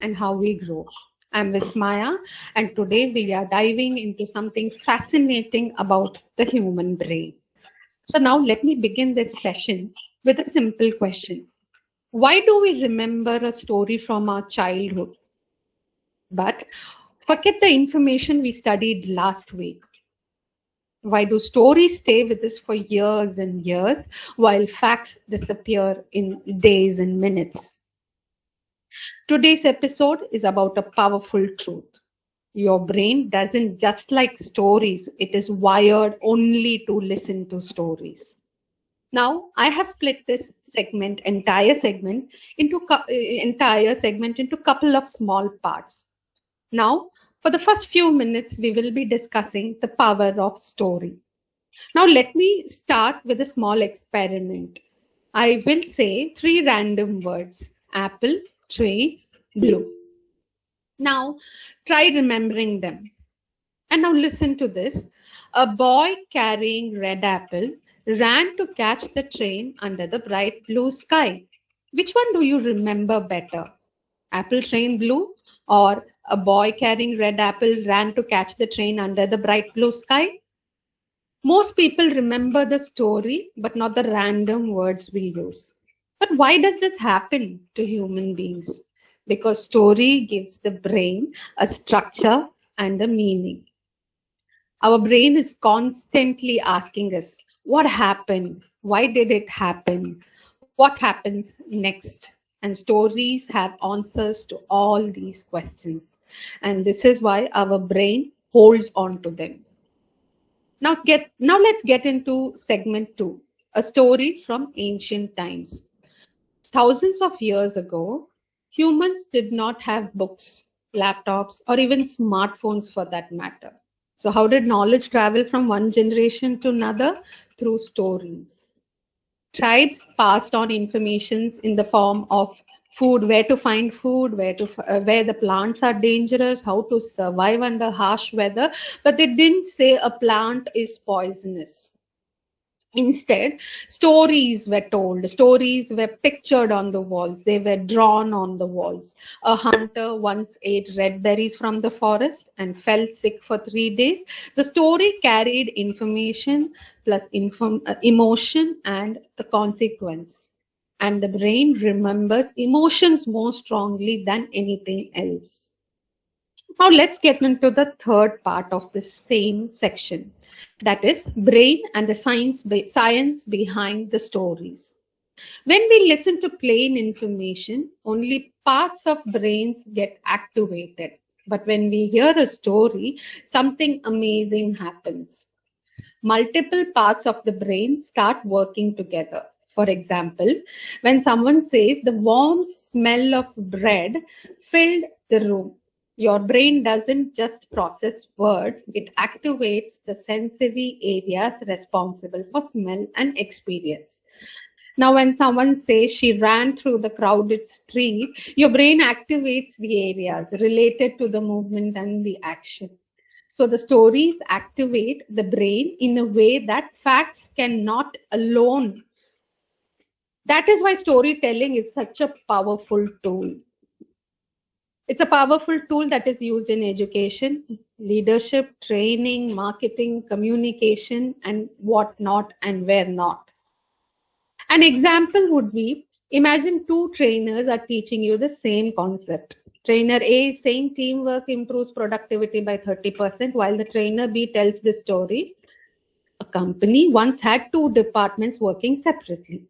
and how we grow. I'm Vismaya, and today we are diving into something fascinating about the human brain. So, now let me begin this session with a simple question. Why do we remember a story from our childhood, but forget the information we studied last week? Why do stories stay with us for years and years while facts disappear in days and minutes? Today's episode is about a powerful truth. Your brain doesn't just like stories, it is wired only to listen to stories. Now, I have split this entire segment into a couple of small parts. Now, for the first few minutes, we will be discussing the power of story. Now, let me start with a small experiment. I will say three random words: apple, tree, blue. Now, try remembering them. And now listen to this. A boy carrying red apple ran to catch the train under the bright blue sky. Which one do you remember better? Apple train blue, or a boy carrying red apple ran to catch the train under the bright blue sky? Most people remember the story, but not the random words we use. But why does this happen to human beings? Because story gives the brain a structure and a meaning. Our brain is constantly asking us, what happened? Why did it happen? What happens next? And stories have answers to all these questions. And this is why our brain holds on to them. Now let's get into segment 2, a story from ancient times. Thousands of years ago, humans did not have books, laptops, or even smartphones for that matter. So how did knowledge travel from one generation to another? Through stories. Tribes passed on informations in the form of food, where to find food, where the plants are dangerous, how to survive under harsh weather, but they didn't say a plant is poisonous. Instead, stories were told, stories were pictured on the walls, they were drawn on the walls. A hunter once ate red berries from the forest and fell sick for 3 days. The story carried information plus emotion and the consequence. And the brain remembers emotions more strongly than anything else. Now let's get into the third part of the same section, that is brain and the science behind the stories. When we listen to plain information, only parts of brains get activated. But when we hear a story, something amazing happens. Multiple parts of the brain start working together. For example, when someone says the warm smell of bread filled the room, your brain doesn't just process words, it activates the sensory areas responsible for smell and experience. Now, when someone says she ran through the crowded street, your brain activates the areas related to the movement and the action. So the stories activate the brain in a way that facts cannot alone. That is why storytelling is such a powerful tool. It's a powerful tool that is used in education, leadership, training, marketing, communication, and what not and where not. An example would be, imagine two trainers are teaching you the same concept. Trainer A is saying teamwork improves productivity by 30%, while the trainer B tells the story. A company once had two departments working separately.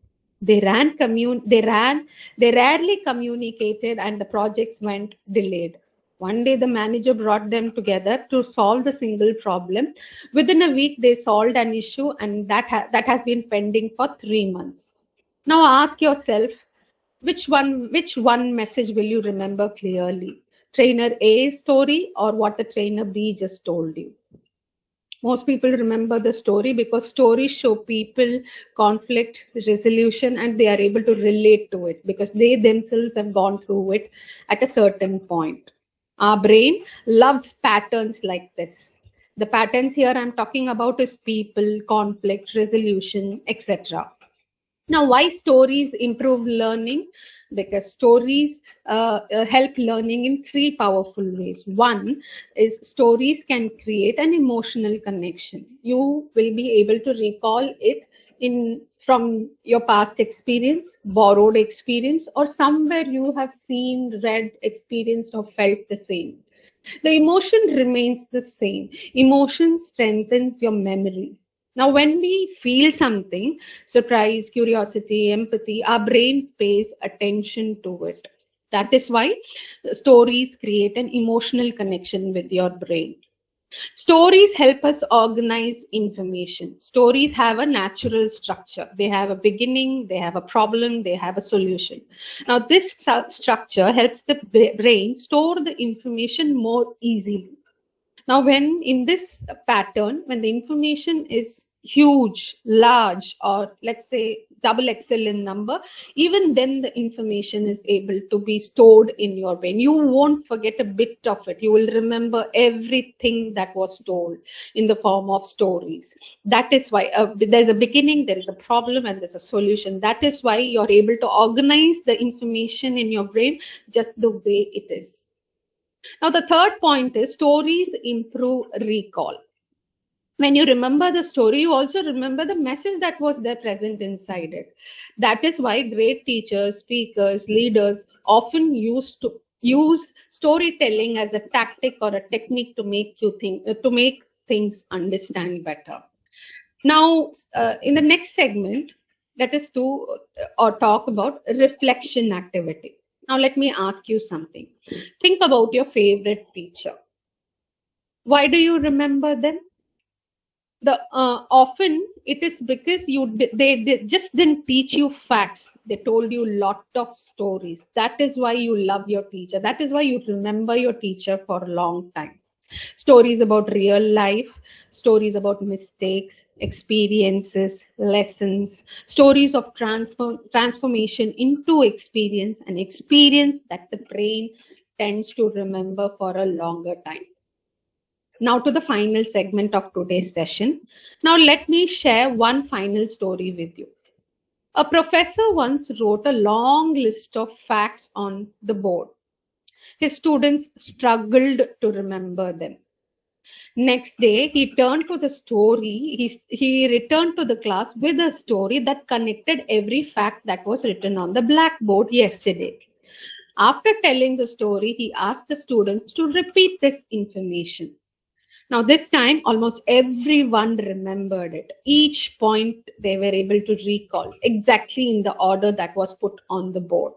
They rarely communicated and the projects went delayed. One day the manager brought them together to solve the single problem. Within a week they solved an issue, and that has been pending for 3 months. Now ask yourself, which one message will you remember clearly? Trainer A's story or what the trainer B just told you? Most people remember the story because stories show people conflict resolution and they are able to relate to it because they themselves have gone through it at a certain point. Our brain loves patterns like this. The patterns here I'm talking about is people, conflict, resolution, etc. Now, why stories improve learning? Because stories help learning in three powerful ways. One is stories can create an emotional connection. You will be able to recall it in from your past experience, borrowed experience, or somewhere you have seen, read, experienced, or felt the same. The emotion remains the same. Emotion strengthens your memory. Now, when we feel something, surprise, curiosity, empathy, our brain pays attention to it. That is why stories create an emotional connection with your brain. Stories help us organize information. Stories have a natural structure. They have a beginning, they have a problem, they have a solution. Now, this structure helps the brain store the information more easily. Now, when in this pattern, when the information is huge, large, or let's say double XL in number, even then the information is able to be stored in your brain. You won't forget a bit of it. You will remember everything that was told in the form of stories. That is why there's a beginning, there is a problem, and there's a solution. That is why you're able to organize the information in your brain just the way it is. Now, the third point is stories improve recall. When you remember the story, you also remember the message that was there present inside it. That is why great teachers, speakers, leaders often used to use storytelling as a tactic or a technique to make you think, to make things understand better. Now, in the next segment, let us do or talk about reflection activity. Now, let me ask you something. Think about your favorite teacher. Why do you remember them? Often it is because they just didn't teach you facts. They told you lot of stories. That is why you love your teacher. That is why you remember your teacher for a long time. Stories about real life, stories about mistakes, experiences, lessons, stories of transformation into experience, an experience that the brain tends to remember for a longer time. Now to the final segment of today's session. Now let me share one final story with you. A professor once wrote a long list of facts on the board. His students struggled to remember them. Next day, he turned to the story. He returned to the class with a story that connected every fact that was written on the blackboard yesterday. After telling the story, he asked the students to repeat this information. Now, this time, almost everyone remembered it. Each point they were able to recall exactly in the order that was put on the board.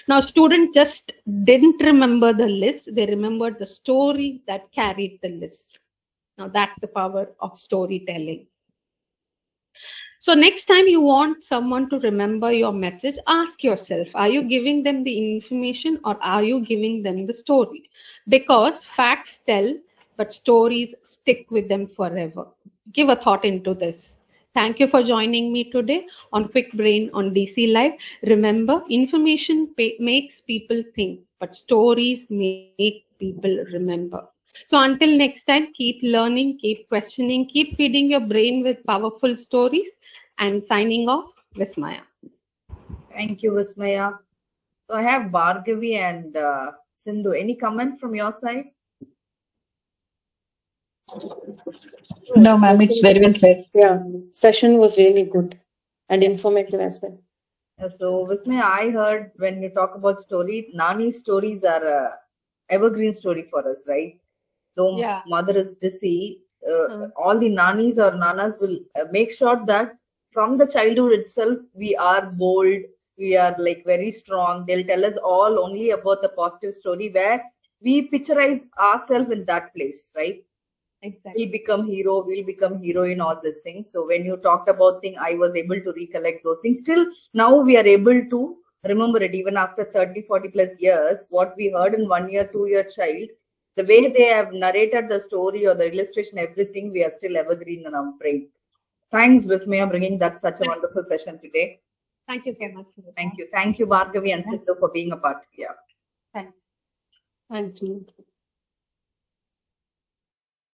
Now, students just didn't remember the list, they remembered the story that carried the list. Now, that's the power of storytelling. So, next time you want someone to remember your message, ask yourself, are you giving them the information or are you giving them the story? Because facts tell, but stories stick with them forever. Give a thought into this. Thank you for joining me today on Quick Brain on DC Live. Remember, information makes people think, but stories make people remember. So until next time, keep learning, keep questioning, keep feeding your brain with powerful stories. And signing off, Vismaya. Thank you, Vismaya. So I have Bhargavi and Sindhu. Any comment from your side? No, ma'am, it's very well said. Yeah, session was really good and informative as well. So, Vismaya, I heard when you talk about stories, Nani stories are a evergreen story for us, right? Though Yeah. mother is busy, all the nannies or nanas will make sure that from the childhood itself, we are bold, we are like very strong. They'll tell us all only about the positive story where we picturize ourselves in that place, right? Exactly. We'll become hero, we'll become heroine, all these things. So when you talked about thing, I was able to recollect those things. Still, now we are able to remember it even after 30, 40 plus years, what we heard in 1 year, 2 year child, the way they have narrated the story or the illustration, everything, we are still evergreen in our brain. Thanks, Vismaya, bringing that such a wonderful session today. Thank you so much. Thank you. Thank you, Bhargavi and Sindhu, for being a part. Yeah. Thank you. Thank you.